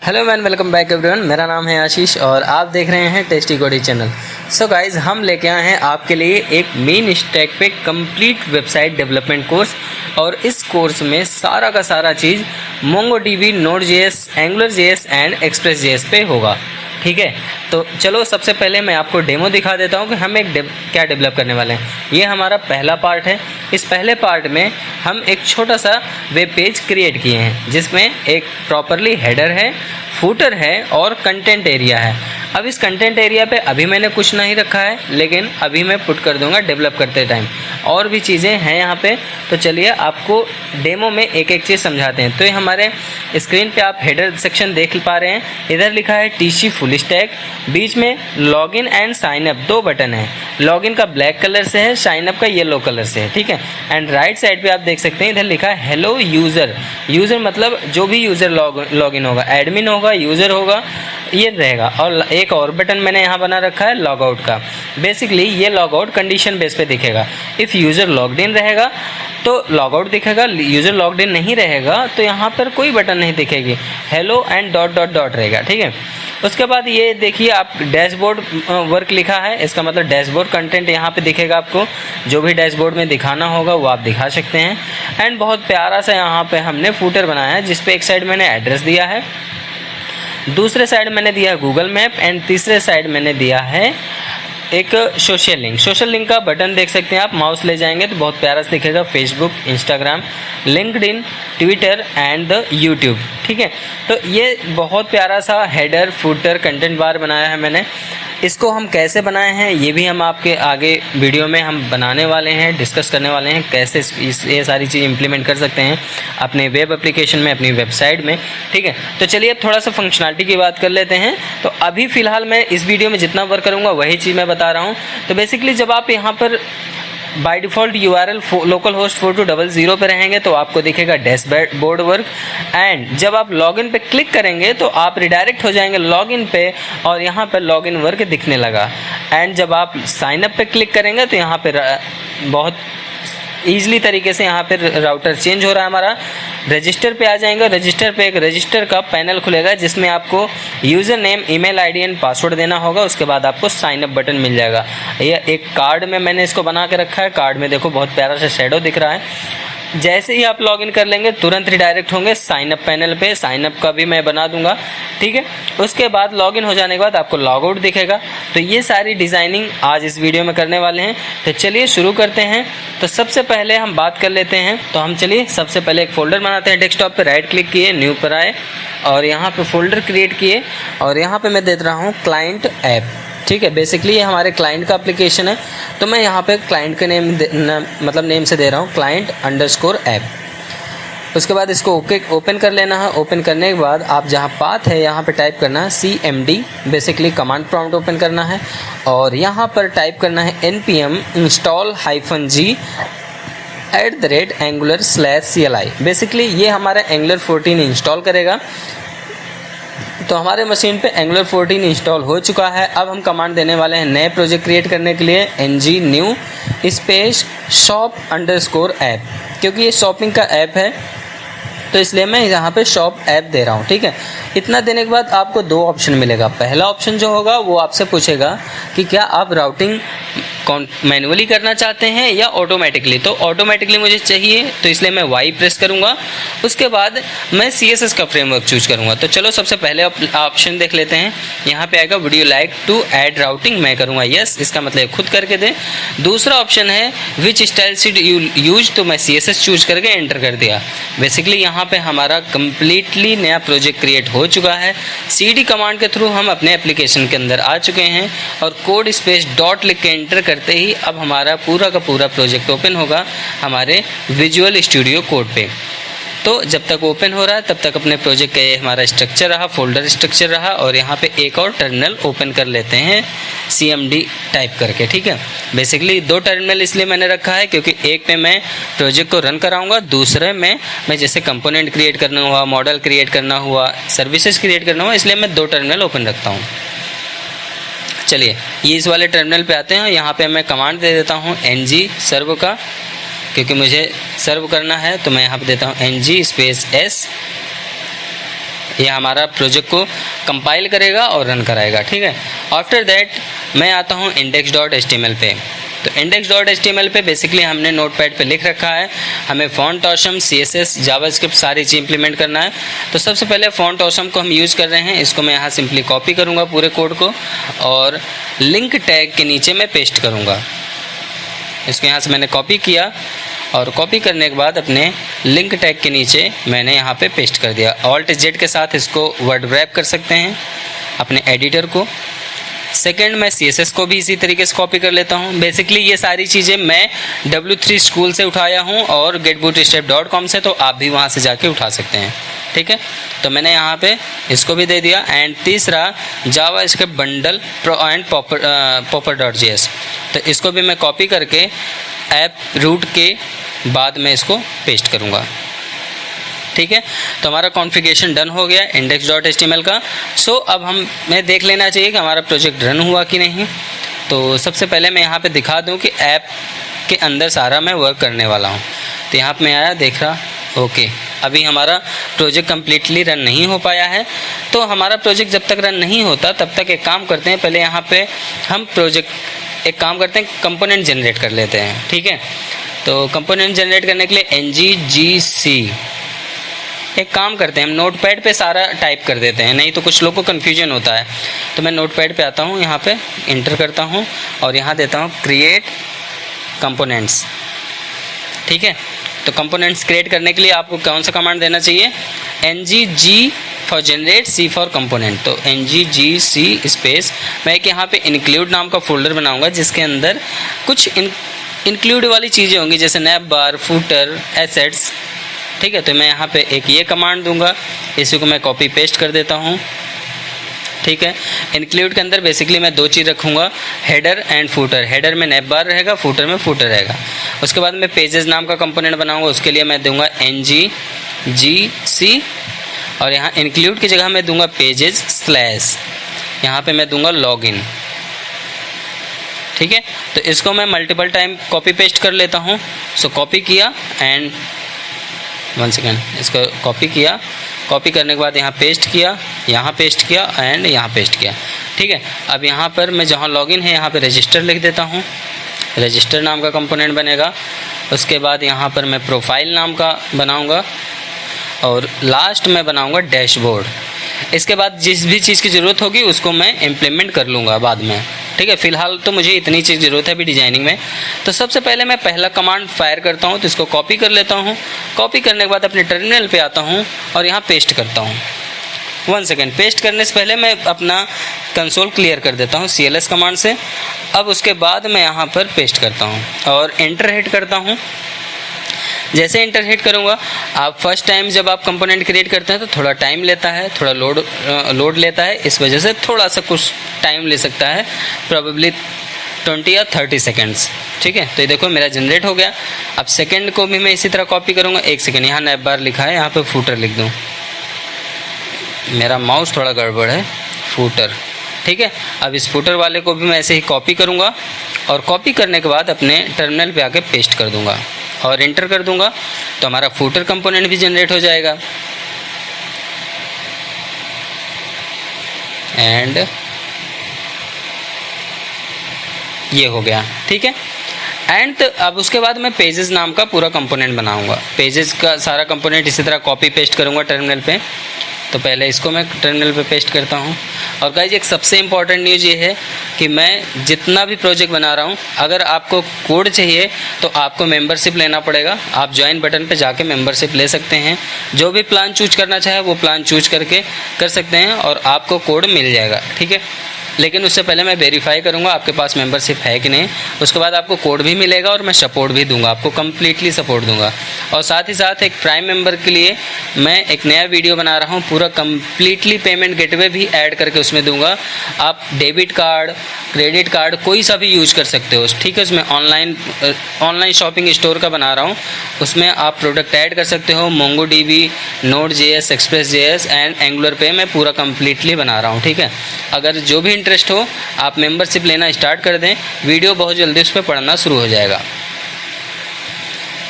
Hello man, welcome back everyone. मेरा नाम है आशीष और आप देख रहे हैं टेस्टी कोडी चैनल। सो गाइज, हम लेके आए हैं आपके लिए एक मेन स्टैक पे कंप्लीट वेबसाइट डेवलपमेंट कोर्स। और इस कोर्स में सारा का सारा चीज़ मोंगोडीबी, नोड.js, एंगुलर.js एंड एक्सप्रेस.js पे होगा। ठीक है, तो चलो सबसे पहले मैं आपको डेमो दिखा देता हूँ कि हम क्या डेवलप करने वाले हैं। ये हमारा पहला पार्ट है। इस पहले पार्ट में हम एक छोटा सा वेब पेज क्रिएट किए हैं जिसमें एक प्रॉपरली हेडर है, फूटर है और कंटेंट एरिया है। अब इस कंटेंट एरिया पे अभी मैंने कुछ नहीं रखा है, लेकिन अभी मैं पुट कर दूंगा डेवलप करते टाइम। और भी चीज़ें हैं यहाँ पे, तो चलिए आपको डेमो में एक एक चीज़ समझाते हैं। तो ये हमारे स्क्रीन पे आप हेडर सेक्शन देख पा रहे हैं। इधर लिखा है टीसी फुल स्टैक, बीच में लॉगिन एंड साइन अप दो बटन है। लॉगिन का ब्लैक कलर से है, साइन अप का येलो कलर से है। ठीक है, एंड राइट साइड पे आप देख सकते हैं इधर लिखा है हेलो यूज़र। यूज़र मतलब जो भी यूज़र लॉगिन होगा, एडमिन होगा, यूज़र होगा, ये रहेगा। और एक और बटन मैंने यहाँ बना रखा है लॉगआउट का। बेसिकली ये लॉगआउट कंडीशन बेस पे दिखेगा। इफ़ यूज़र लॉग्ड इन रहेगा तो लॉगआउट दिखेगा, यूज़र लॉग्ड इन नहीं रहेगा तो यहाँ पर कोई बटन नहीं दिखेगी, hello and dot dot dot रहेगा। ठीक है, उसके बाद ये देखिए आप डैशबोर्ड वर्क लिखा है, इसका मतलब डैशबोर्ड कंटेंट यहाँ पे दिखेगा। आपको जो भी डैशबोर्ड में दिखाना होगा वो आप दिखा सकते हैं। एंड बहुत प्यारा सा यहाँ पे हमने फूटर बनाया है जिस पे एक साइड मैंने एड्रेस दिया है, दूसरे साइड मैंने दिया है गूगल मैप एंड तीसरे साइड मैंने दिया है एक सोशल लिंक। सोशल लिंक का बटन देख सकते हैं आप, माउस ले जाएंगे तो बहुत प्यारा सा दिखेगा, Facebook, Instagram, LinkedIn, Twitter and the YouTube. ठीक है, तो ये बहुत प्यारा सा हेडर, फूटर, कंटेंट बार बनाया है मैंने। इसको हम कैसे बनाए हैं ये भी हम आपके आगे वीडियो में हम बनाने वाले हैं, डिस्कस करने वाले हैं कैसे ये सारी चीज़ इंप्लीमेंट कर सकते हैं अपने वेब एप्लीकेशन में, अपनी वेबसाइट में। ठीक है, तो चलिए अब थोड़ा सा फंक्शनलिटी की बात कर लेते हैं। तो अभी फ़िलहाल मैं इस वीडियो में जितना वर्क करूँगा वही चीज़ मैं बता रहा हूँ। तो बेसिकली जब आप यहाँ पर by default URL local host 4200 पे रहेंगे तो आपको दिखेगा डैशबोर्ड वर्क। एंड जब आप लॉगिन पे क्लिक करेंगे तो आप रिडायरेक्ट हो जाएंगे लॉगिन पे और यहाँ पर लॉगिन वर्क दिखने लगा। एंड जब आप साइन अप पे क्लिक करेंगे तो यहाँ पे बहुत ईजिली तरीके से यहाँ पे राउटर चेंज हो रहा है हमारा। रजिस्टर पे आ जाएंगे, रजिस्टर पे एक रजिस्टर का पैनल खुलेगा जिसमें आपको user name, email ID and password देना होगा। उसके बाद आपको साइन अप बटन मिल जाएगा। यह एक कार्ड में मैंने इसको बना के रखा है। कार्ड में देखो बहुत प्यारा सा शेडो दिख रहा है। जैसे ही आप लॉगिन कर लेंगे तुरंत रिडायरेक्ट होंगे साइन अप पैनल पे। साइन अप का भी मैं बना दूंगा। ठीक है, उसके बाद लॉगिन हो जाने के बाद आपको लॉग आउट दिखेगा। तो ये सारी डिज़ाइनिंग आज इस वीडियो में करने वाले हैं। तो चलिए शुरू करते हैं। तो सबसे पहले हम बात कर लेते हैं। तो हम चलिए सबसे पहले एक फ़ोल्डर बनाते हैं। डेस्कटॉप पे राइट क्लिक किए, न्यू पर आए और यहाँ पे फ़ोल्डर क्रिएट किए और यहाँ पे मैं दे रहा हूँ क्लाइंट ऐप। ठीक है, बेसिकली ये हमारे क्लाइंट का एप्लीकेशन है तो मैं यहाँ पे क्लाइंट के नेम से दे रहा हूँ client_app। उसके बाद इसको ओपन कर लेना है। ओपन करने के बाद आप जहाँ पाथ है यहाँ पे टाइप करना है CMD, basically command prompt open करना है और यहाँ पर टाइप करना है npm install-g @angular/CLI। बेसिकली ये हमारा Angular 14 इंस्टॉल करेगा। तो हमारे मशीन पे Angular 14 इंस्टॉल हो चुका है। अब हम कमांड देने वाले हैं नए प्रोजेक्ट क्रिएट करने के लिए ng new स्पेस shop_app, क्योंकि ये शॉपिंग का ऐप है तो इसलिए मैं यहाँ पे शॉप ऐप दे रहा हूँ। ठीक है, इतना देने के बाद आपको दो ऑप्शन मिलेगा। पहला ऑप्शन जो होगा वो आपसे पूछेगा कि क्या आप राउटिंग मैनुअली करना चाहते हैं या ऑटोमेटिकली। तो ऑटोमेटिकली मुझे चाहिए तो इसलिए मैं Y प्रेस करूँगा। उसके बाद मैं CSS का फ्रेमवर्क चूज करूँगा। तो चलो सबसे पहले ऑप्शन देख लेते हैं। यहाँ पे आएगा would you like to add routing, मैं करूँगा यस, इसका मतलब खुद करके दे। दूसरा ऑप्शन है विच स्टाइल शुड यू यूज, तो मैं CSS चूज करके एंटर कर दिया। बेसिकली यहाँ पे हमारा कम्प्लीटली नया प्रोजेक्ट क्रिएट हो चुका है। CD कमांड के थ्रू हम अपने एप्लीकेशन के अंदर आ चुके हैं और कोड स्पेस डॉट लिख के एंटर करते ही अब हमारा पूरा का पूरा प्रोजेक्ट ओपन होगा हमारे विजुअल स्टूडियो कोड पे। तो जब तक ओपन हो रहा है तब तक अपने प्रोजेक्ट का ये हमारा स्ट्रक्चर रहा, फोल्डर स्ट्रक्चर रहा। और यहाँ पे एक और टर्मिनल ओपन कर लेते हैं CMD टाइप करके। ठीक है, बेसिकली दो टर्मिनल इसलिए मैंने रखा है क्योंकि एक पे मैं प्रोजेक्ट को रन कराऊंगा, दूसरे में मैं जैसे कंपोनेंट क्रिएट करना हुआ, मॉडल क्रिएट करना हुआ, सर्विसेज क्रिएट करना हुआ, इसलिए मैं दो टर्मिनल ओपन रखता हूँ। चलिए ये इस वाले टर्मिनल पे आते हैं। यहाँ पे मैं कमांड दे देता हूँ ng सर्व का, क्योंकि मुझे सर्व करना है। तो मैं यहाँ पे देता हूँ ng स्पेस s ये हमारा प्रोजेक्ट को कंपाइल करेगा और रन कराएगा, ठीक है। आफ्टर दैट मैं आता हूँ index.html पे। तो index.html पे बेसिकली हमने नोटपैड पे लिख रखा है, हमें फॉन्ट ऑसम, CSS, जावास्क्रिप्ट सारी चीज़ इंप्लीमेंट करना है। तो सबसे पहले फॉन्ट ऑसम को हम यूज़ कर रहे हैं, इसको मैं यहाँ सिंपली कॉपी करूँगा पूरे कोड को और लिंक टैग के नीचे मैं पेस्ट करूँगा। इसको यहाँ से मैंने कॉपी किया और कॉपी करने के बाद अपने लिंक टैग के नीचे मैंने यहाँ पे पेस्ट कर दिया। Alt Z के साथ इसको वर्ड रैप कर सकते हैं अपने एडिटर को। सेकंड, मैं CSS को भी इसी तरीके से कॉपी कर लेता हूँ। बेसिकली ये सारी चीज़ें मैं W3 स्कूल से उठाया हूँ और getbootstrap.com से, तो आप भी वहाँ से जाके उठा सकते हैं, ठीक है। तो मैंने यहाँ पे इसको भी दे दिया। एंड तीसरा JavaScript bundle pro and popper.js, तो इसको भी मैं कॉपी करके ऐप रूट के बाद में इसको पेस्ट करूँगा, ठीक है। तो हमारा कॉन्फ़िगरेशन डन हो गया index.html का। सो अब हमें देख लेना चाहिए कि हमारा प्रोजेक्ट रन हुआ कि नहीं। तो सबसे पहले मैं यहाँ पे दिखा दूँ कि ऐप के अंदर सारा मैं वर्क करने वाला हूँ। तो यहाँ पे मैं आया, देख रहा, ओके, अभी हमारा प्रोजेक्ट कम्प्लीटली रन नहीं हो पाया है। तो हमारा प्रोजेक्ट जब तक रन नहीं होता तब तक एक काम करते हैं, पहले यहाँ पे हम एक काम करते हैं, कंपोनेंट जनरेट कर लेते हैं, ठीक है। तो कंपोनेंट जनरेट करने के लिए ngGC एक काम करते हैं, हम नोटपैड पे सारा टाइप कर देते हैं, नहीं तो कुछ लोग को कन्फ्यूजन होता है। तो मैं नोटपैड पे आता हूँ, यहाँ पे इंटर करता हूँ और यहाँ देता हूँ क्रिएट कंपोनेंट्स, ठीक है। तो कंपोनेंट्स क्रिएट करने के लिए आपको कौन सा कमांड देना चाहिए, ngG for generate, C for component. तो ngGC स्पेस मैं एक यहाँ पे इंक्लूड नाम का फोल्डर बनाऊँगा जिसके अंदर कुछ इंक्लूड वाली चीज़ें होंगी, जैसे नैप बार, फूटर, एसेट्स, ठीक है। तो मैं यहाँ पे एक ये कमांड दूंगा, इसी को मैं कॉपी पेस्ट कर देता हूँ, ठीक है। इंक्लूड के अंदर बेसिकली मैं दो चीज़ रखूँगा, हेडर एंड फूटर। हेडर में नैप बार रहेगा, फूटर में फूटर रहेगा। उसके बाद मैं पेजेस नाम का कंपोनेंट बनाऊँगा, उसके लिए मैं दूंगा ngGC और यहाँ इंक्लूड की जगह मैं दूंगा पेजेस स्लैश, यहाँ पे मैं दूंगा लॉगिन, ठीक है। तो इसको मैं मल्टीपल टाइम कॉपी पेस्ट कर लेता हूँ। सो कॉपी किया एंड 1 सेकेंड, इसको कॉपी किया, कॉपी करने के बाद यहाँ पेस्ट किया, यहाँ पेस्ट किया एंड यहाँ पेस्ट किया, ठीक है। अब यहाँ पर मैं जहाँ लॉगिन है यहाँ पे रजिस्टर लिख देता हूँ, रजिस्टर नाम का कंपोनेंट बनेगा। उसके बाद यहाँ पर मैं प्रोफाइल नाम का बनाऊँगा और लास्ट में बनाऊँगा डैशबोर्ड। इसके बाद जिस भी चीज़ की ज़रूरत होगी उसको मैं इम्प्लीमेंट कर लूँगा बाद में, ठीक है। फिलहाल तो मुझे इतनी चीज़ ज़रूरत है अभी डिजाइनिंग में। तो सबसे पहले मैं पहला कमांड फायर करता हूँ, तो इसको कॉपी कर लेता हूँ। कॉपी करने के बाद अपने टर्मिनल पे आता हूँ और यहाँ पेस्ट करता हूँ। 1 सेकेंड, पेस्ट करने से पहले मैं अपना कंसोल क्लियर कर देता हूँ CLS कमांड से। अब उसके बाद मैं यहाँ पर पेस्ट करता हूँ और एंटर हिट करता हूँ। जैसे एंटर हिट करूँगा, आप फर्स्ट टाइम जब आप कंपोनेंट क्रिएट करते हैं तो थोड़ा टाइम लेता है, थोड़ा लोड लेता है, इस वजह से थोड़ा सा कुछ टाइम ले सकता है, प्रोबेबली 20 या 30 सेकेंड्स, ठीक है। तो ये देखो मेरा जनरेट हो गया। अब सेकंड को भी मैं इसी तरह कॉपी करूँगा। 1 सेकेंड, यहाँ नैप बार लिखा है, यहाँ पे फूटर लिख दूँ, मेरा माउस थोड़ा गड़बड़ है, फूटर, ठीक है। अब इस फूटर वाले को भी मैं ऐसे ही कॉपी करूँगा और कॉपी करने के बाद अपने टर्मिनल पे आके पेस्ट कर दूँगा और एंटर कर दूंगा, तो हमारा फूटर कंपोनेंट भी जनरेट हो जाएगा। एंड ये हो गया, ठीक है। एंड अब उसके बाद मैं पेजेस नाम का पूरा कंपोनेंट बनाऊंगा। पेजेस का सारा कंपोनेंट इसी तरह कॉपी पेस्ट करूंगा टर्मिनल पे। तो पहले इसको मैं टर्मिनल पे पेस्ट करता हूँ। और गाइस एक सबसे इम्पॉर्टेंट न्यूज़ ये है कि मैं जितना भी प्रोजेक्ट बना रहा हूँ, अगर आपको कोड चाहिए तो आपको मेंबरशिप लेना पड़ेगा। आप ज्वाइन बटन पे जाके मेंबरशिप ले सकते हैं। जो भी प्लान चूज करना चाहे वो प्लान चूज करके कर सकते हैं और आपको कोड मिल जाएगा, ठीक है। लेकिन उससे पहले मैं वेरीफाई करूंगा आपके पास मेंबरशिप है कि नहीं। उसके बाद आपको कोड भी मिलेगा और मैं सपोर्ट भी दूंगा, आपको कम्प्लीटली सपोर्ट दूंगा। और साथ ही साथ एक प्राइम मेंबर के लिए मैं एक नया वीडियो बना रहा हूं, पूरा कम्प्लीटली पेमेंट गेटवे भी ऐड करके उसमें दूंगा। आप डेबिट कार्ड, क्रेडिट कार्ड कोई सा भी यूज कर सकते हो, ठीक है। उसमें ऑनलाइन शॉपिंग स्टोर का बना रहा हूँ, उसमें आप प्रोडक्ट ऐड कर सकते हो। MongoDB, Node.js, Express.js and Angular पे मैं पूरा कम्प्लीटली बना रहा हूँ, ठीक है। अगर जो भी इंटरेस्ट हो आप मेंबरशिप लेना स्टार्ट कर दें, वीडियो बहुत जल्दी उस पर पढ़ना शुरू हो जाएगा।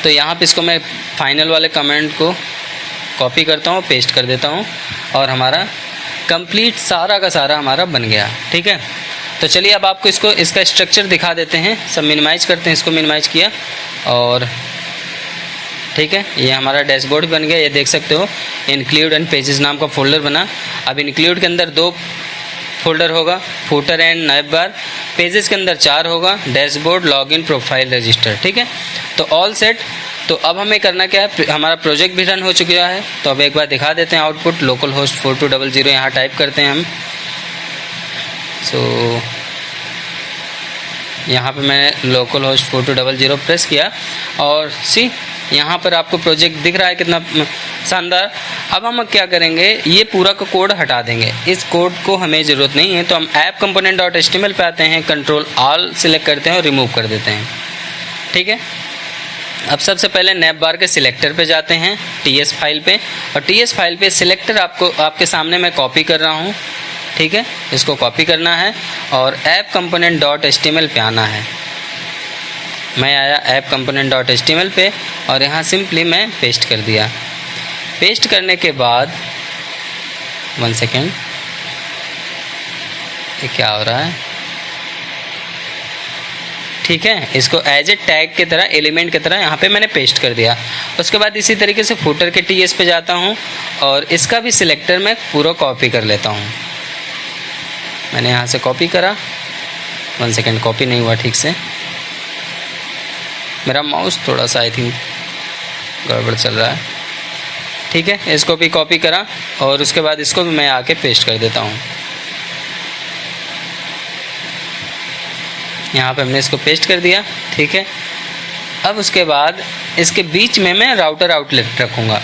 तो यहाँ पे इसको मैं फाइनल वाले कमेंट को कॉपी करता हूँ, पेस्ट कर देता हूँ और हमारा कंप्लीट सारा का सारा हमारा बन गया। ठीक है, तो चलिए अब आपको इसका स्ट्रक्चर दिखा देते हैं। सब मिनिमाइज़ करते हैं, इसको मिनिमाइज़ किया और ठीक है, ये हमारा डैशबोर्ड बन गया। ये देख सकते हो इंक्लूड एंड पेजेस नाम का फोल्डर बना। अब इंक्लूड के अंदर 2 फोल्डर होगा, footer and nav bar. Pages के अंदर 4 होगा, डैशबोर्ड, लॉगिन, प्रोफाइल, रजिस्टर। ठीक है, तो ऑल सेट। तो अब हमें करना क्या है, हमारा प्रोजेक्ट भी रन हो चुका है। तो अब एक बार दिखा देते हैं आउटपुट। लोकल होस्ट 4200 यहाँ टाइप करते हैं हम। सो यहाँ पे मैंने लोकल होस्ट 4200 प्रेस किया और सी यहाँ पर आपको प्रोजेक्ट दिख रहा है कितना शानदार। अब हम क्या करेंगे, ये पूरा का कोड हटा देंगे। इस कोड को हमें ज़रूरत नहीं है, तो हम ऐप कंपोनेंट डॉट HTML पे आते हैं, कंट्रोल ऑल सिलेक्ट करते हैं और रिमूव कर देते हैं। ठीक है, अब सबसे पहले नैब बार के सिलेक्टर पे जाते हैं, TS फाइल पे, और TS फाइल पे सिलेक्टर आपके सामने मैं कॉपी कर रहा हूँ। ठीक है, इसको कॉपी करना है और ऐप कंपोनेंट डॉट HTML पे आना है। मैं आया ऐप कंपोनेंट डॉट HTML पे और यहाँ सिंपली मैं पेस्ट कर दिया। पेस्ट करने के बाद 1 सेकेंड, ये क्या हो रहा है। ठीक है, इसको एज ए टैग की तरह, एलिमेंट की तरह यहाँ पे मैंने पेस्ट कर दिया। उसके बाद इसी तरीके से फुटर के TS पे जाता हूँ और इसका भी सिलेक्टर मैं पूरा कॉपी कर लेता हूँ। मैंने यहाँ से कॉपी करा, 1 सेकेंड, कॉपी नहीं हुआ ठीक से, मेरा माउस थोड़ा सा आई थिंक गड़बड़ चल रहा है। ठीक है, इसको भी कॉपी करा और उसके बाद इसको भी मैं आके पेस्ट कर देता हूँ। यहाँ पे हमने इसको पेस्ट कर दिया। ठीक है, अब उसके बाद इसके बीच में मैं राउटर आउटलेट रखूँगा।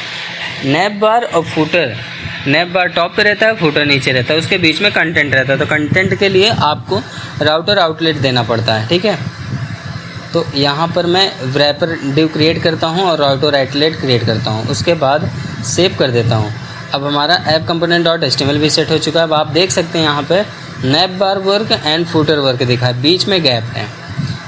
नैब बार और फुटर, नैब बार टॉप पे रहता है, फुटर नीचे रहता है, उसके बीच में कंटेंट रहता है। तो कंटेंट के लिए आपको राउटर आउटलेट देना पड़ता है। ठीक है, तो यहाँ पर मैं रैपर डिव क्रिएट करता हूँ और राउटर आउटलेट क्रिएट करता हूँ। उसके बाद सेव कर देता हूँ। अब हमारा ऐप कंपोनेंट डॉट HTML भी सेट हो चुका है। अब आप देख सकते हैं यहाँ पे नैब बार वर्क एंड फुटर वर्क दिखा है, बीच में गैप है।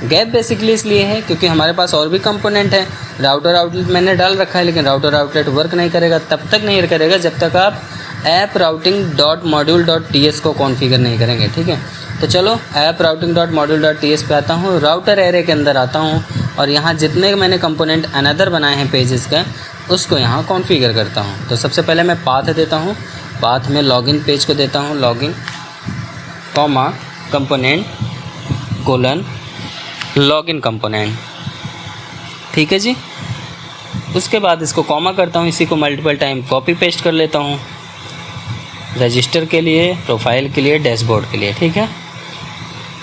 गैप बेसिकली इसलिए है क्योंकि हमारे पास और भी कंपोनेंट है। राउटर आउटलेट मैंने डाल रखा है, लेकिन राउटर आउटलेट वर्क नहीं करेगा, तब तक नहीं करेगा जब तक आप app routing dot module dot TS को कॉन्फ़िगर नहीं करेंगे। ठीक है, तो चलो app routing dot module dot TS पे आता हूँ, राउटर एरे के अंदर आता हूँ और यहाँ जितने मैंने कंपोनेंट अनदर बनाए हैं पेजेस का, उसको यहाँ कॉन्फ़िगर करता हूँ। तो सबसे पहले मैं पाथ देता हूँ, पाथ में लॉगिन पेज को देता हूँ, login comma component colon login component. ठीक है जी, उसके बाद इसको कॉमा करता हूँ, इसी को मल्टीपल टाइम कॉपी पेस्ट कर लेता हूँ, रजिस्टर के लिए, प्रोफाइल के लिए, डैशबोर्ड के लिए। ठीक है,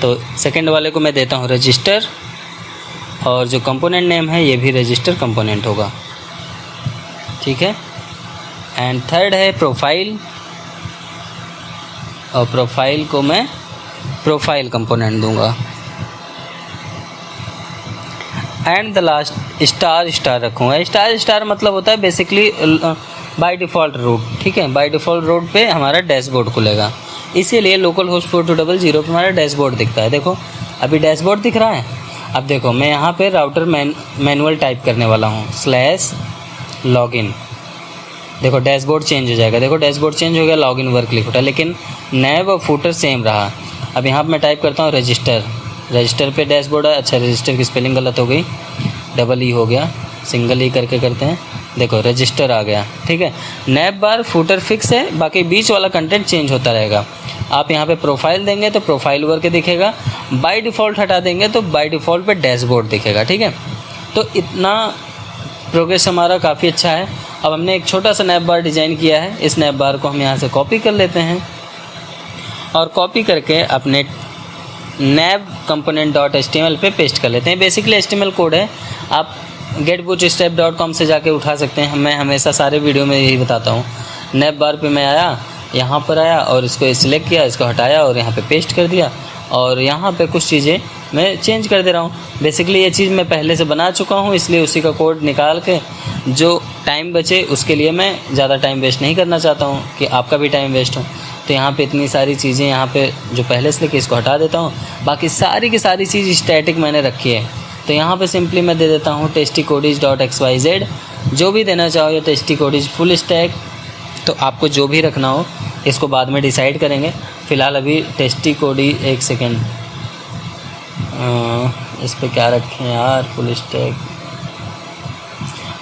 तो सेकंड वाले को मैं देता हूँ रजिस्टर और जो कंपोनेंट नेम है ये भी रजिस्टर कंपोनेंट होगा। ठीक है, एंड थर्ड है प्रोफाइल और प्रोफाइल को मैं प्रोफाइल कंपोनेंट दूंगा। एंड द लास्ट स्टार रखूँगा। स्टार मतलब होता है बेसिकली बाय डिफ़ॉल्ट रूट। ठीक है, बाय डिफ़ॉल्ट रूट पे हमारा डैशबोर्ड खुलेगा, इसीलिए लोकल होस्ट 4200 पे हमारा डैशबोर्ड दिखता है। देखो अभी डैशबोर्ड दिख रहा है। अब देखो मैं यहाँ पे राउटर मैनुअल टाइप करने वाला हूँ, /login। देखो डैशबोर्ड चेंज हो जाएगा। देखो डैशबोर्ड चेंज हो गया, लॉगिन वर्क क्लिक होता है, लेकिन नैब और फुटर सेम रहा। अब यहाँ पर मैं टाइप करता हूँ रजिस्टर पे डैशबोर्ड है। अच्छा, रजिस्टर की स्पेलिंग गलत हो गई, डबल ई हो गया, सिंगल ई करके करते हैं। देखो रजिस्टर आ गया। ठीक है, नैब बार फुटर फिक्स है, बाकी बीच वाला कंटेंट चेंज होता रहेगा। आप यहाँ पे प्रोफाइल देंगे तो प्रोफाइल वर्क दिखेगा, बाय डिफ़ॉल्ट हटा देंगे तो बाय डिफ़ॉल्ट पे डैशबोर्ड दिखेगा। ठीक है, तो इतना प्रोग्रेस हमारा काफ़ी अच्छा है। अब हमने एक छोटा सा नैब बार डिज़ाइन किया है, इस नैब बार को हम यहाँ से कॉपी कर लेते हैं और कॉपी करके अपने नैब कंपोनेंट डॉट HTML पे पेस्ट कर लेते हैं। बेसिकली HTML कोड है, आप getbootstrap.com से जाके उठा सकते हैं। मैं हमेशा सारे वीडियो में यही बताता हूँ। नैब बार पे मैं आया, यहाँ पर आया और इसको सिलेक्ट किया, इसको हटाया और यहाँ पे पेस्ट कर दिया और यहाँ पे कुछ चीज़ें मैं चेंज कर दे रहा हूँ। बेसिकली ये चीज़ मैं पहले से बना चुका हूँ, इसलिए उसी का कोड निकाल के जो टाइम बचे उसके लिए मैं ज़्यादा टाइम वेस्ट नहीं करना चाहता हूँ कि आपका भी टाइम वेस्ट हो। तो यहाँ पे इतनी सारी चीज़ें यहाँ पे जो पहले से लेके इसको हटा देता हूँ, बाकी सारी की सारी चीज़ स्टैटिक मैंने रखी है। तो यहाँ पे सिंपली मैं दे देता हूँ testcodis.xyz जो भी देना चाहो या टेस्टी कोडीज फुल स्टैक, तो आपको जो भी रखना हो इसको बाद में डिसाइड करेंगे। फ़िलहाल अभी टेस्टी कोडी, एक सेकेंड, इस पर क्या रखें यार, फुल स्टैक।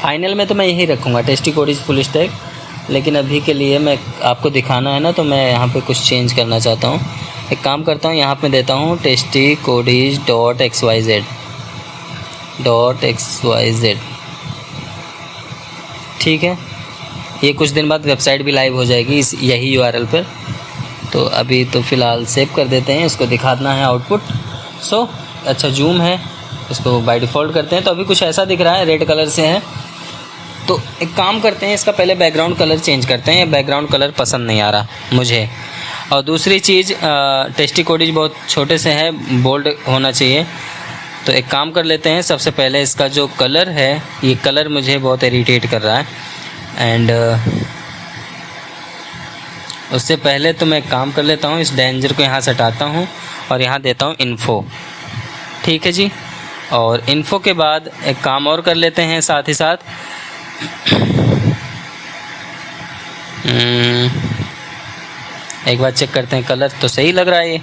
फाइनल में तो मैं यही रखूँगा टेस्टी कोडीज फुल स्टैक, लेकिन अभी के लिए मैं आपको दिखाना है ना, तो मैं यहाँ पे कुछ चेंज करना चाहता हूँ। एक काम करता हूँ, यहाँ पे देता हूँ टेस्टी कोडीज .xyz, ठीक है। ये कुछ दिन बाद वेबसाइट भी लाइव हो जाएगी इस यही यूआरएल पर। तो अभी तो फ़िलहाल सेव कर देते हैं, इसको दिखाना है आउटपुट। अच्छा जूम है, इसको बाय डिफ़ॉल्ट करते हैं। तो अभी कुछ ऐसा दिख रहा है, रेड कलर से है। तो एक काम करते हैं, इसका पहले बैकग्राउंड कलर चेंज करते हैं। बैकग्राउंड कलर पसंद नहीं आ रहा मुझे। और दूसरी चीज़, टेस्टी कोडीज बहुत छोटे से है, बोल्ड होना चाहिए। तो एक काम कर लेते हैं, सबसे पहले इसका जो कलर है, ये कलर मुझे बहुत इरिटेट कर रहा है। एंड उससे पहले तो मैं एक काम कर लेता हूँ, इस डेंजर को यहाँ से हटाता हूँ और यहाँ देता हूँ इन्फो, ठीक है जी। और इन्फो के बाद एक काम और कर लेते हैं साथ ही साथ, एक बार चेक करते हैं, कलर तो सही लग रहा है।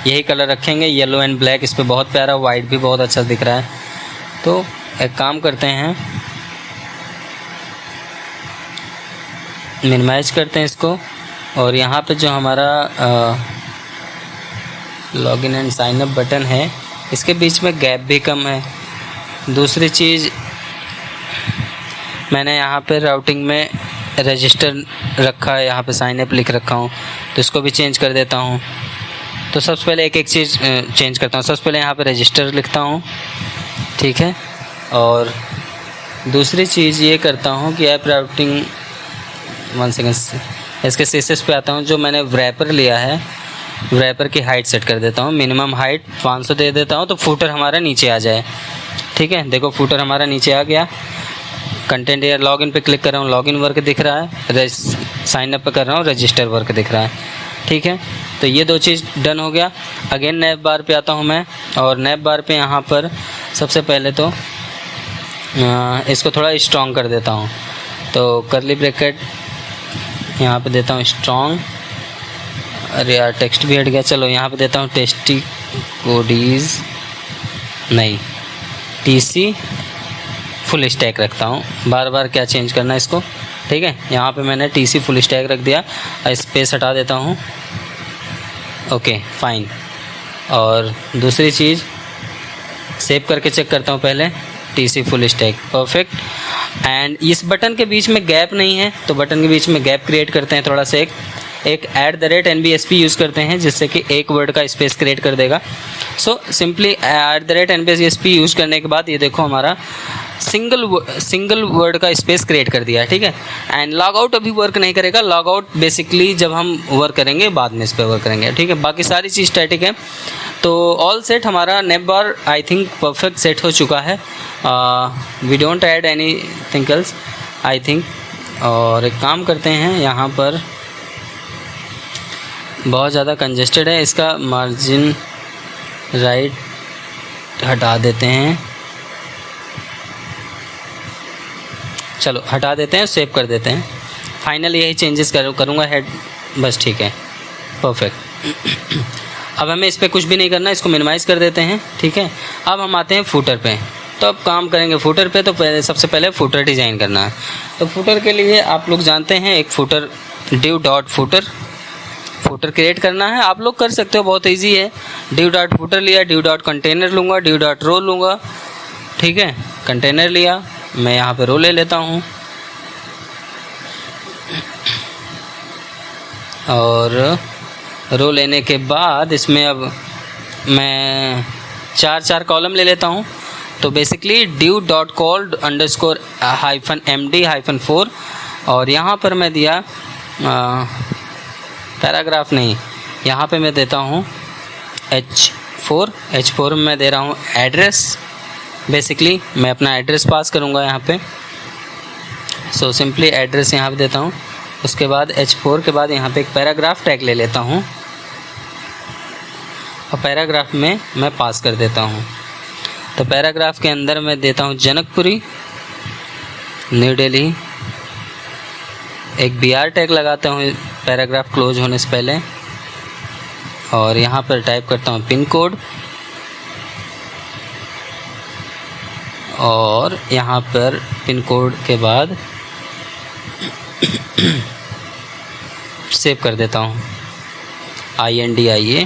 यही कलर रखेंगे, येलो एंड ब्लैक। इस पर बहुत प्यारा, वाइट भी बहुत अच्छा दिख रहा है। तो एक काम करते हैं, मिनिमाइज करते हैं इसको। और यहाँ पे जो हमारा login and sign up button है, इसके बीच में गैप भी कम है। दूसरी चीज़, मैंने यहाँ पे राउटिंग में रजिस्टर रखा है, यहाँ पे साइन अप लिख रखा हूँ, तो इसको भी चेंज कर देता हूँ। तो सबसे पहले एक चीज़ चेंज करता हूँ। सबसे पहले यहाँ पे रजिस्टर लिखता हूँ, ठीक है। और दूसरी चीज़ ये करता हूँ कि ऐप राउटिंग, 1 सेकेंड, इसके सीएसएस पे आता हूँ। जो मैंने रैपर लिया है, रैपर की हाइट सेट कर देता हूँ, मिनिमम हाइट 500 दे देता हूँ, तो फूटर हमारा नीचे आ जाए, ठीक है। देखो फूटर हमारा नीचे आ गया। कंटेंट या लॉगिन पे क्लिक कर रहा हूँ, लॉगिन वर्क दिख रहा है। साइन अप पे कर रहा हूँ, रजिस्टर वर्क दिख रहा है, ठीक है। तो ये 2 चीज़ डन हो गया। अगेन नैप बार पे आता हूँ मैं, और नैप बार पे यहाँ पर सबसे पहले तो इसको थोड़ा स्ट्रॉन्ग कर देता हूँ। तो करली ब्रैकेट यहाँ पे देता हूँ स्ट्रॉन्ग। अरे यार टेक्स्ट भी हट गया, चलो यहाँ पे देता हूँ टेस्टी कोडीज, नहीं टीसी फुल स्टैक रखता हूँ। बार बार क्या चेंज करना है इसको, ठीक है। यहाँ पे मैंने टीसी फुल स्टैक रख दिया, स्पेस हटा देता हूँ, ओके फाइन। और दूसरी चीज़, सेव करके चेक करता हूँ पहले, TC full stack, perfect. And इस बटन के बीच में गैप नहीं है, तो बटन के बीच में गैप क्रिएट करते हैं थोड़ा सा। एक @NBSP यूज़ करते हैं, जिससे कि एक वर्ड का स्पेस क्रिएट कर देगा। सो सिंपली @NBSP यूज़ करने के बाद ये देखो हमारा सिंगल वर्ड का स्पेस क्रिएट कर दिया है, ठीक है। एंड लॉग आउट अभी वर्क नहीं करेगा। लॉग आउट बेसिकली जब हम वर्क करेंगे, बाद में इस पर वर्क करेंगे, ठीक है। बाकी सारी चीज़ स्टैटिक है। तो ऑल सेट, हमारा nav bar I think perfect set हो चुका है। We don't add anything else I think. और एक काम करते हैं, यहाँ पर बहुत ज़्यादा कंजेस्टेड है, इसका मार्जिन राइट हटा देते हैं। चलो हटा देते हैं, सेव कर देते हैं। फाइनल यही चेंजेस करूँगा हेड, बस ठीक है, परफेक्ट। अब हमें इस पर कुछ भी नहीं करना, इसको मिनिमाइज़ कर देते हैं, ठीक है। अब हम आते हैं फूटर पे। तो अब काम करेंगे फूटर पे। तो सबसे पहले फूटर डिज़ाइन करना है। तो फूटर के लिए आप लोग जानते हैं, एक फूटर div.footer फूटर क्रिएट करना है। आप लोग कर सकते हो, बहुत इजी है। div.footer लिया, div.container लूँगा, div.row लूँगा, ठीक है। कंटेनर लिया, मैं यहाँ पे रो ले लेता हूँ, और रो लेने के बाद इसमें अब मैं 4 कॉलम ले लेता हूँ। तो बेसिकली div.called_-md-4, और यहाँ पर मैं दिया पैराग्राफ नहीं, यहाँ पे मैं देता हूँ H4 में मैं दे रहा हूँ एड्रेस। बेसिकली मैं अपना एड्रेस पास करूँगा यहाँ पे। सो सिंपली एड्रेस यहाँ पे देता हूँ। उसके बाद H4 के बाद यहाँ पे एक पैराग्राफ टैग ले लेता हूँ, और पैराग्राफ में मैं पास कर देता हूँ। तो पैराग्राफ के अंदर मैं देता हूँ जनकपुरी, न्यू दिल्ली, एक BR टैग लगाता हूँ पैराग्राफ क्लोज होने से पहले, और यहाँ पर टाइप करता हूँ पिन कोड, और यहाँ पर पिन कोड के बाद सेव कर देता हूँ INDIA।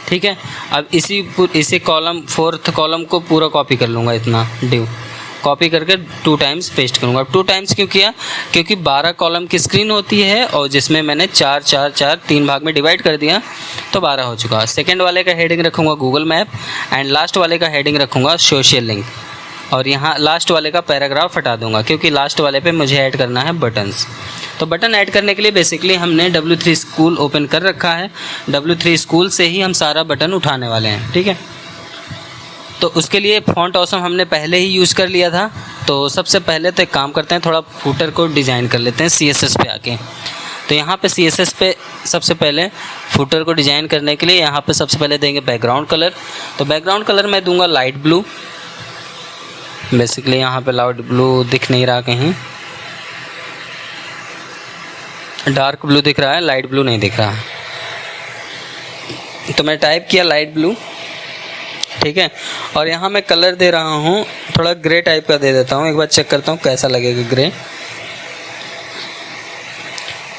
ठीक है, अब इसी कॉलम 4th कॉलम को पूरा कॉपी कर लूँगा, इतना डिव कॉपी करके 2 टाइम्स पेस्ट करूँगा। अब 2 टाइम्स क्यों किया, क्योंकि 12 कॉलम की स्क्रीन होती है और जिसमें मैंने 4 4 4 3 भाग में डिवाइड कर दिया तो 12 हो चुका। सेकंड वाले का हेडिंग रखूँगा गूगल मैप, एंड लास्ट वाले का हेडिंग रखूँगा सोशल लिंक, और यहाँ लास्ट वाले का पैराग्राफ हटा दूँगा क्योंकि लास्ट वाले पे मुझे ऐड करना है बटन्स। तो बटन ऐड करने के लिए बेसिकली हमने W3 स्कूल ओपन कर रखा है, W3 स्कूल से ही हम सारा बटन उठाने वाले हैं। ठीक है, तो उसके लिए फॉन्ट ऑसम हमने पहले ही यूज़ कर लिया था। तो सबसे पहले तो एक काम करते हैं, थोड़ा फूटर को डिज़ाइन कर लेते हैं CSS पे आके। तो यहाँ पे CSS पे सबसे पहले फूटर को डिज़ाइन करने के लिए यहाँ पे सबसे पहले देंगे बैकग्राउंड कलर। तो बैकग्राउंड कलर मैं दूंगा लाइट ब्लू। बेसिकली यहाँ पे लाइट ब्लू दिख नहीं रहा, कहीं डार्क ब्लू दिख रहा है, लाइट ब्लू नहीं दिख रहा। तो मैं टाइप किया लाइट ब्लू। ठीक है, और यहाँ मैं कलर दे रहा हूँ थोड़ा ग्रे टाइप का दे देता हूँ, एक बार चेक करता हूँ कैसा लगेगा ग्रे।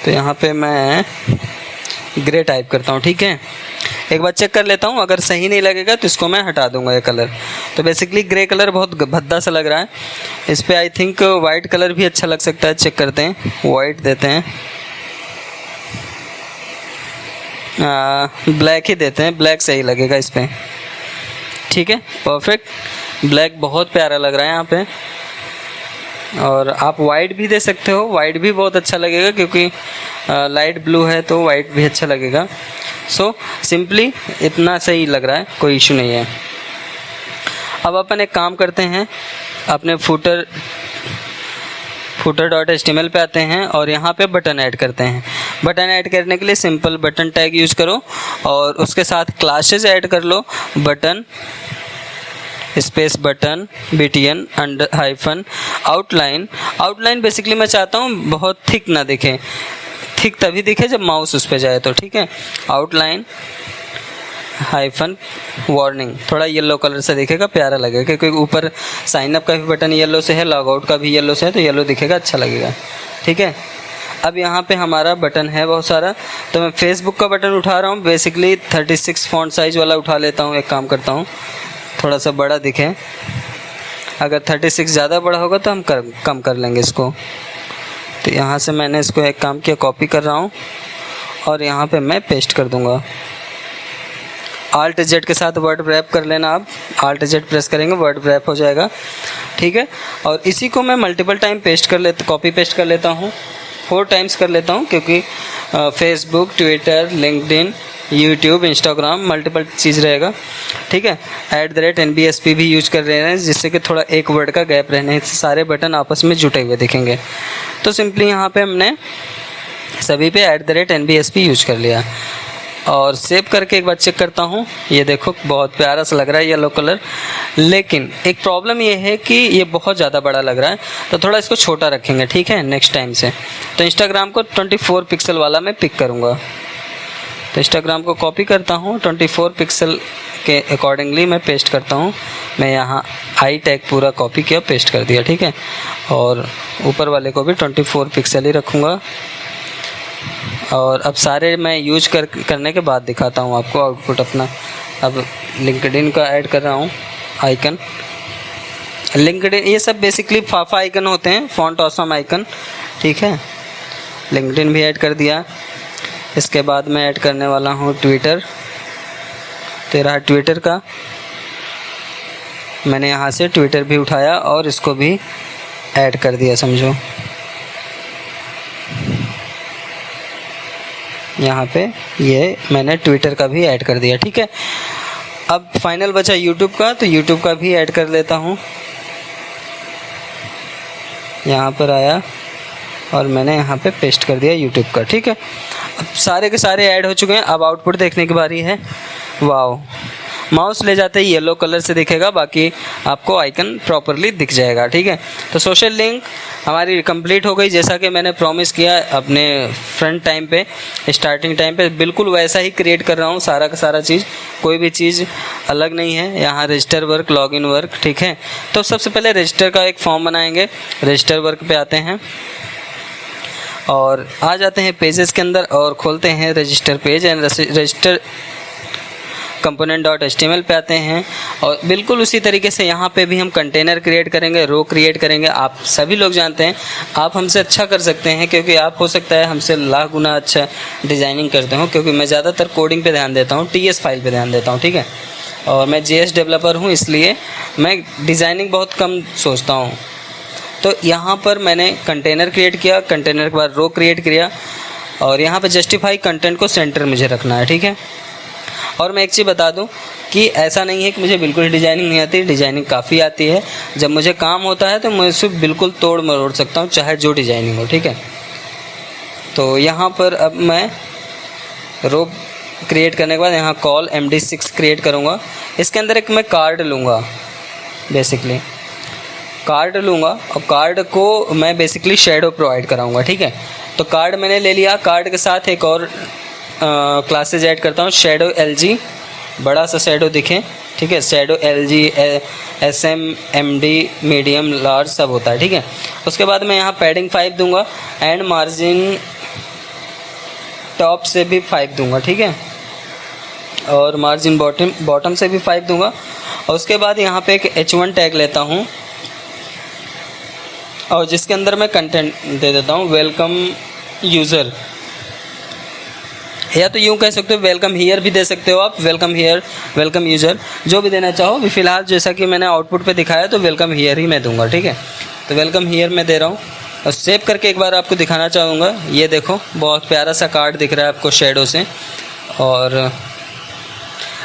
तो यहाँ पे मैं ग्रे टाइप करता हूँ। ठीक है, एक बार चेक कर लेता हूँ, अगर सही नहीं लगेगा तो इसको मैं हटा दूंगा ये कलर। तो बेसिकली ग्रे कलर बहुत भद्दा सा लग रहा है, इस पर आई थिंक वाइट कलर भी अच्छा लग सकता है। चेक करते हैं, वाइट देते हैं, ब्लैक ही देते हैं, ब्लैक सही लगेगा इस पर। ठीक है, परफेक्ट, ब्लैक बहुत प्यारा लग रहा है यहाँ पे। और आप वाइट भी दे सकते हो, वाइट भी बहुत अच्छा लगेगा क्योंकि लाइट ब्लू है तो वाइट भी अच्छा लगेगा। सो सिंपली इतना सही लग रहा है, कोई इशू नहीं है। अब अपन एक काम करते हैं, अपने footer.html पे आते हैं और यहाँ पे बटन ऐड करते हैं। बटन ऐड करने के लिए सिंपल बटन टैग यूज़ करो और उसके साथ क्लासेस ऐड कर लो, button space button BTN hyphen outline. Outline basically मैं चाहता हूँ बहुत थिक ना दिखे, थिक तभी दिखे जब माउस उस पर जाए। तो ठीक है, आउटलाइन हाइफन वार्निंग, थोड़ा येलो कलर से दिखेगा, प्यारा लगेगा क्योंकि ऊपर साइन अप का भी बटन येलो से है, लॉग आउट का भी येलो से है, तो येलो दिखेगा, अच्छा लगेगा। ठीक है, अब यहाँ पे हमारा बटन है बहुत सारा, तो मैं फेसबुक का बटन उठा रहा हूँ। बेसिकली 36 फॉन्ट साइज़ वाला उठा लेता हूँ। एक काम करता हूँ, थोड़ा सा बड़ा दिखे, अगर 36 ज़्यादा बड़ा होगा तो हम कम कर लेंगे इसको। तो यहाँ से मैंने इसको एक काम किया, कॉपी कर रहा हूँ और यहाँ पे मैं पेस्ट कर दूँगा। Alt-Z के साथ वर्ड रैप कर लेना, आप Alt-Z प्रेस करेंगे वर्ड रैप हो जाएगा। ठीक है, और इसी को मैं मल्टीपल टाइम कॉपी पेस्ट कर लेता हूँ, 4 टाइम्स कर लेता हूँ क्योंकि Facebook, Twitter, LinkedIn, YouTube, Instagram multiple चीज़ रहेगा। ठीक है, @NBSP भी यूज कर रहे हैं जिससे कि थोड़ा एक वर्ड का गैप रहने से सारे बटन आपस में जुटे हुए दिखेंगे। तो सिंपली यहाँ पे हमने सभी पे @NBSP यूज कर लिया और सेव करके एक बार चेक करता हूँ। ये देखो बहुत प्यारा सा लग रहा है येलो कलर, लेकिन एक प्रॉब्लम ये है कि ये बहुत ज़्यादा बड़ा लग रहा है, तो थोड़ा इसको छोटा रखेंगे। ठीक है, नेक्स्ट टाइम से। तो इंस्टाग्राम को 24 पिक्सल वाला मैं पिक करूँगा। तो इंस्टाग्राम को कॉपी करता हूँ, 24 पिक्सल के अकॉर्डिंगली मैं पेस्ट करता हूँ। मैं यहाँ आई टैग पूरा कॉपी किया, पेस्ट कर दिया। ठीक है, और ऊपर वाले को भी 24 पिक्सल ही रखूँगा। और अब सारे मैं यूज करने के बाद दिखाता हूँ आपको आउटपुट अपना। अब लिंक्डइन का ऐड कर रहा हूँ आइकन। लिंक्डइन ये सब बेसिकली फाफा आइकन होते हैं, फॉन्ट ऑसम आइकन। ठीक है, लिंक्डइन भी ऐड कर दिया। इसके बाद मैं ऐड करने वाला हूँ ट्विटर। तेरा ट्विटर का मैंने यहाँ से ट्विटर भी उठाया और इसको भी ऐड कर दिया, समझो। यहाँ पे ये मैंने ट्विटर का भी ऐड कर दिया। ठीक है, अब फाइनल बचा यूट्यूब का, तो यूट्यूब का भी ऐड कर लेता हूँ। यहाँ पर आया और मैंने यहाँ पे पेस्ट कर दिया यूट्यूब का। ठीक है, अब सारे के सारे ऐड हो चुके हैं। अब आउटपुट देखने की बारी है। वाओ, माउस ले जाते ही येलो कलर से दिखेगा, बाकी आपको आइकन प्रॉपरली दिख जाएगा। ठीक है, तो सोशल लिंक हमारी कंप्लीट हो गई। जैसा कि मैंने प्रॉमिस किया अपने फ्रंट टाइम पे, स्टार्टिंग टाइम पे, बिल्कुल वैसा ही क्रिएट कर रहा हूँ सारा का सारा चीज़, कोई भी चीज़ अलग नहीं है। यहाँ रजिस्टर वर्क, लॉगिन वर्क। ठीक है, तो सबसे पहले रजिस्टर का एक फॉर्म बनाएंगे। रजिस्टर वर्क पे आते हैं और आ जाते हैं पेजेस के अंदर और खोलते हैं register page and register component.html पे आते हैं और बिल्कुल उसी तरीके से यहाँ पे भी हम कंटेनर क्रिएट करेंगे, रो क्रिएट करेंगे। आप सभी लोग जानते हैं आप हमसे अच्छा कर सकते हैं, क्योंकि आप हो सकता है हमसे लाख गुना अच्छा डिज़ाइनिंग करते हो, क्योंकि मैं ज़्यादातर कोडिंग पे ध्यान देता हूँ, TS फाइल पे ध्यान देता हूँ। ठीक है, और मैं JS डेवलपर हूँ, इसलिए मैं डिज़ाइनिंग बहुत कम सोचता हूँ। तो यहाँ पर मैंने कंटेनर क्रिएट किया, कंटेनर के बाद रो क्रिएट किया और यहाँ पर जस्टिफाई कंटेंट को सेंटर मुझे रखना है। ठीक है, और मैं एक चीज़ बता दूं कि ऐसा नहीं है कि मुझे बिल्कुल डिज़ाइनिंग नहीं आती, डिज़ाइनिंग काफ़ी आती है। जब मुझे काम होता है तो मैं उसको बिल्कुल तोड़ मरोड़ सकता हूं, चाहे जो डिज़ाइनिंग हो। ठीक है, तो यहाँ पर अब मैं रो क्रिएट करने के बाद यहाँ कॉल MD6 क्रिएट करूँगा। इसके अंदर एक मैं कार्ड लूँगा, बेसिकली कार्ड लूँगा और कार्ड को मैं बेसिकली शेडो प्रोवाइड कराऊँगा। ठीक है, तो कार्ड मैंने ले लिया, कार्ड के साथ एक और क्लासेज ऐड करता हूँ, शेडो LG, बड़ा सा शेडो दिखे। ठीक है, shadow LG, SM, MD, medium, large सब होता है। ठीक है, उसके बाद मैं यहाँ पैडिंग 5 दूंगा एंड मार्जिन टॉप से भी 5 दूंगा। ठीक है, और मार्जिन बॉटम से भी 5 दूंगा। और उसके बाद यहाँ पे एक H1 टैग लेता हूँ और जिसके अंदर मैं कंटेंट दे देता हूँ वेलकम यूज़र, या तो यूँ कह सकते हो वेलकम हियर भी दे सकते हो आप, वेलकम हियर, वेलकम यूज़र, जो भी देना चाहो। अभी फ़िलहाल जैसा कि मैंने आउटपुट पे दिखाया तो वेलकम हियर ही मैं दूंगा। ठीक है, तो वेलकम हियर मैं दे रहा हूँ और सेव करके एक बार आपको दिखाना चाहूँगा। ये देखो बहुत प्यारा सा कार्ड दिख रहा है आपको शेडो से। और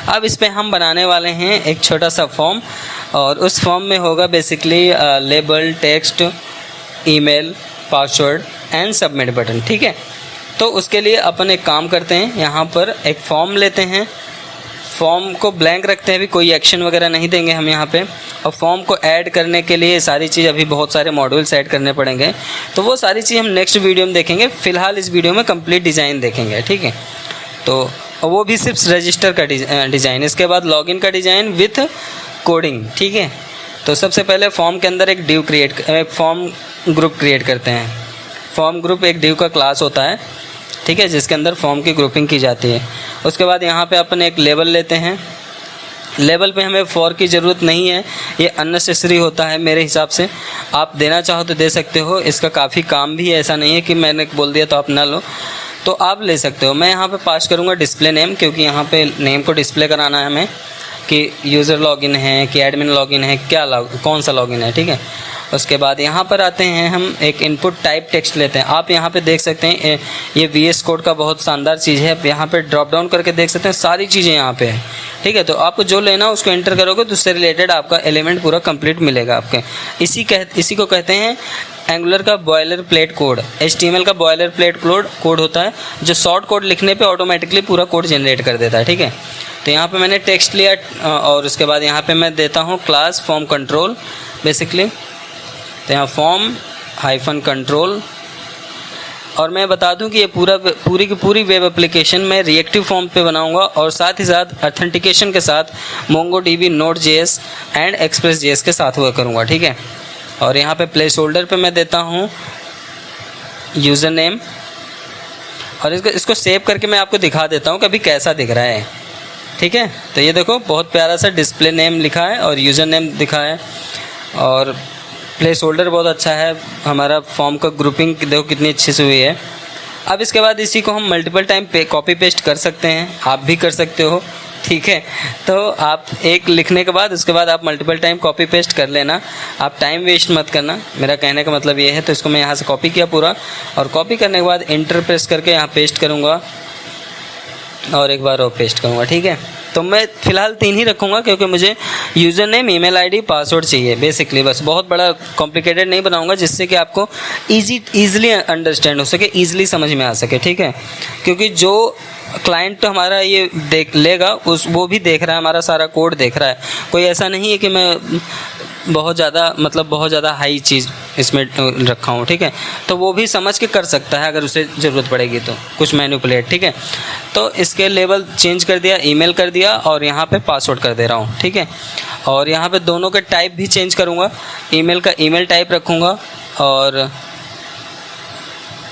अब इस पर हम बनाने वाले हैं एक छोटा सा फॉर्म और उस फॉर्म में होगा basically label, text, email, password and submit button. ठीक है, तो उसके लिए अपन एक काम करते हैं, यहाँ पर एक फॉर्म लेते हैं, फॉर्म को ब्लैंक रखते हैं, भी कोई एक्शन वगैरह नहीं देंगे हम यहाँ पे। और फॉर्म को ऐड करने के लिए सारी चीज़, अभी बहुत सारे मॉड्यूल्स ऐड करने पड़ेंगे, तो वो सारी चीज़ हम नेक्स्ट वीडियो में देखेंगे। फ़िलहाल इस वीडियो में कंप्लीट डिज़ाइन देखेंगे। ठीक है, तो वो भी सिर्फ रजिस्टर का डिज़ाइन, इसके बाद लॉगिन का डिज़ाइन विथ कोडिंग। ठीक है, तो सबसे पहले फॉर्म के अंदर एक डिव फॉर्म ग्रुप क्रिएट करते हैं। फॉर्म ग्रुप एक डिव का क्लास होता है। ठीक है, जिसके अंदर फॉर्म की ग्रुपिंग की जाती है। उसके बाद यहाँ पे अपन एक लेबल लेते हैं। लेबल पे हमें फॉर की ज़रूरत नहीं है, ये अननेसेसरी होता है मेरे हिसाब से। आप देना चाहो तो दे सकते हो, इसका काफ़ी काम भी है, ऐसा नहीं है कि मैंने बोल दिया तो आप ना लो, तो आप ले सकते हो। मैं यहाँ पे पास करूँगा डिस्प्ले नेम, क्योंकि यहाँ पे नेम को डिस्प्ले कराना है हमें कि यूज़र लॉगिन है कि एडमिन लॉगिन है, कौन सा लॉगिन है। ठीक है, उसके बाद यहाँ पर आते हैं हम एक इनपुट टाइप टेक्स्ट लेते हैं। आप यहाँ पे देख सकते हैं ये VS कोड का बहुत शानदार चीज़ है। यहाँ पे ड्रॉप डाउन करके देख सकते हैं, सारी चीज़ें यहाँ पे है। ठीक है, तो आपको जो लेना उसको एंटर करोगे तो उससे रिलेटेड आपका एलिमेंट पूरा कंप्लीट मिलेगा आपके। इसी को कहते हैं एंगुलर का बॉयलर प्लेट कोड। HTML का बॉयलर प्लेट कोड होता है जो शॉर्ट कोड लिखने पे ऑटोमेटिकली पूरा कोड जनरेट कर देता है। ठीक है, तो यहाँ पे मैंने टेक्स्ट लिया और उसके बाद यहाँ पे मैं देता हूँ क्लास फॉर्म कंट्रोल बेसिकली। तो यहाँ फॉर्म हाइफन कंट्रोल, और मैं बता दूं कि ये पूरी की पूरी वेब एप्लीकेशन मैं रिएक्टिव फॉर्म पे बनाऊंगा और साथ ही साथ ऑथेंटिकेशन के साथ MongoDB, Node.js एंड Express.js के साथ हुआ करूंगा। ठीक है, और यहाँ पे प्लेस होल्डर पे मैं देता हूँ यूज़र नेम, और इसको सेव करके मैं आपको दिखा देता हूँ कि अभी कैसा दिख रहा है। ठीक है, तो ये देखो बहुत प्यारा सा डिस्प्ले नेम लिखा है और यूज़र नेम दिखा है, और प्लेस होल्डर बहुत अच्छा है। हमारा फॉर्म का ग्रुपिंग देखो कितनी अच्छी से हुई है। अब इसके बाद इसी को हम मल्टीपल टाइम कॉपी पेस्ट कर सकते हैं, आप भी कर सकते हो। ठीक है, तो आप एक लिखने के बाद उसके बाद आप मल्टीपल टाइम कॉपी पेस्ट कर लेना, आप टाइम वेस्ट मत करना, मेरा कहने का मतलब ये है। तो इसको मैं यहाँ से कॉपी किया पूरा, और कॉपी करने के बाद एंटर प्रेस करके यहाँ पेस्ट करूँगा और एक बार और पेस्ट करूँगा। ठीक है, तो मैं फ़िलहाल 3 ही रखूँगा क्योंकि मुझे user name, email ID, password चाहिए बेसिकली, बस बहुत बड़ा कॉम्प्लिकेटेड नहीं बनाऊँगा, जिससे कि आपको ईज़िली अंडरस्टैंड हो सके, ईज़िली समझ में आ सके। ठीक है, क्योंकि जो क्लाइंट तो हमारा ये देख लेगा, वो भी देख रहा है, हमारा सारा कोड देख रहा है। कोई ऐसा नहीं है कि मैं बहुत ज़्यादा हाई चीज़ इसमें रखा हूँ, ठीक है। तो वो भी समझ के कर सकता है अगर उसे ज़रूरत पड़ेगी तो कुछ मैनिपुलेट, ठीक है। तो इसके लेवल चेंज कर दिया, ईमेल कर दिया और यहाँ पे पासवर्ड कर दे रहा हूँ, ठीक है। और यहाँ पे दोनों के टाइप भी चेंज करूँगा, ईमेल का ईमेल टाइप रखूँगा और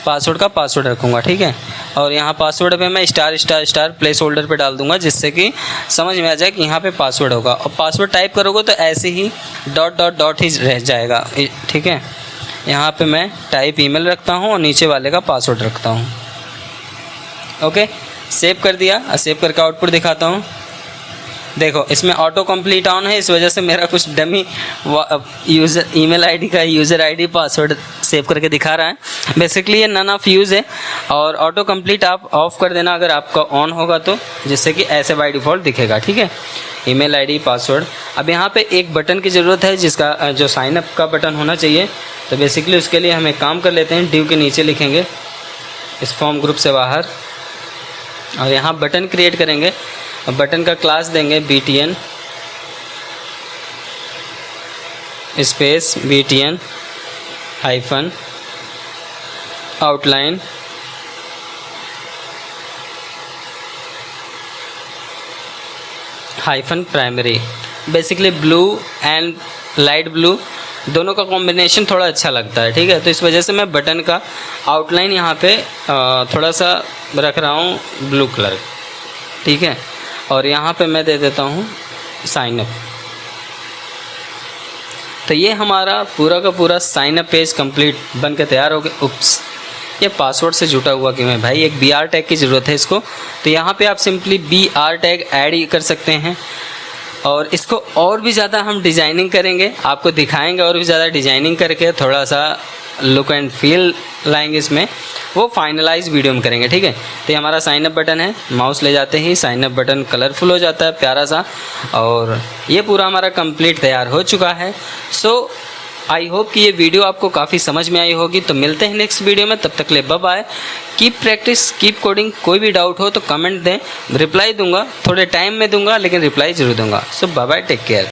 पासवर्ड का पासवर्ड रखूँगा, ठीक है। और यहाँ पासवर्ड पे मैं star star star place holder पे डाल दूँगा, जिससे कि समझ में आ जाए कि यहाँ पे पासवर्ड होगा। और पासवर्ड टाइप करोगे तो ऐसे ही डॉट डॉट डॉट ही रह जाएगा, ठीक है। यहाँ पे मैं टाइप ईमेल रखता हूँ और नीचे वाले का पासवर्ड रखता हूँ। ओके, सेव कर दिया। सेव करके आउटपुट दिखाता हूँ। देखो इसमें ऑटो कंप्लीट ऑन है, इस वजह से मेरा कुछ डमी यूज़र ईमेल आईडी का यूज़र आईडी पासवर्ड सेव करके दिखा रहा है। बेसिकली ये नन ऑफ यूज़ है और ऑटो कंप्लीट आप ऑफ कर देना अगर आपका ऑन होगा तो, जिससे कि ऐसे बाय डिफ़ॉल्ट दिखेगा, ठीक है। Email ID password. अब यहाँ पे एक बटन की ज़रूरत है जिसका जो साइनअप का बटन होना चाहिए। तो बेसिकली उसके लिए हम एक काम कर लेते हैं, डिव के नीचे लिखेंगे इस फॉर्म ग्रुप से बाहर और यहाँ बटन क्रिएट करेंगे। बटन का क्लास देंगे btn space btn hyphen outline hyphen primary. Basically blue and light blue दोनों का कॉम्बिनेशन थोड़ा अच्छा लगता है, ठीक है। तो इस वजह से मैं बटन का आउटलाइन यहाँ पे थोड़ा सा रख रहा हूँ ब्लू कलर, ठीक है। और यहाँ पे मैं दे देता हूँ साइन अप। तो ये हमारा पूरा का पूरा साइन अप पेज कंप्लीट बन के तैयार हो गया। उप्स, ये पासवर्ड से जुटा हुआ क्यों है भाई, एक BR टैग की ज़रूरत है इसको। तो यहाँ पे आप सिंपली BR टैग ऐड कर सकते हैं और इसको और भी ज़्यादा हम डिज़ाइनिंग करेंगे, आपको दिखाएंगे और भी ज़्यादा डिज़ाइनिंग करके थोड़ा सा लुक एंड फील लाएंगे इसमें, वो फाइनलाइज वीडियो में करेंगे, ठीक है। तो ये हमारा साइन अप बटन है, माउस ले जाते ही साइन अप बटन कलरफुल हो जाता है प्यारा सा, और ये पूरा हमारा कंप्लीट तैयार हो चुका है। सो आई होप कि ये वीडियो आपको काफ़ी समझ में आई होगी। तो मिलते हैं नेक्स्ट वीडियो में, तब तक ले bye bye. Keep practice, keep coding. कोई भी डाउट हो तो कमेंट दें, रिप्लाई दूंगा, थोड़े टाइम में दूंगा लेकिन रिप्लाई जरूर दूंगा। सो बाय बाय, टेक केयर।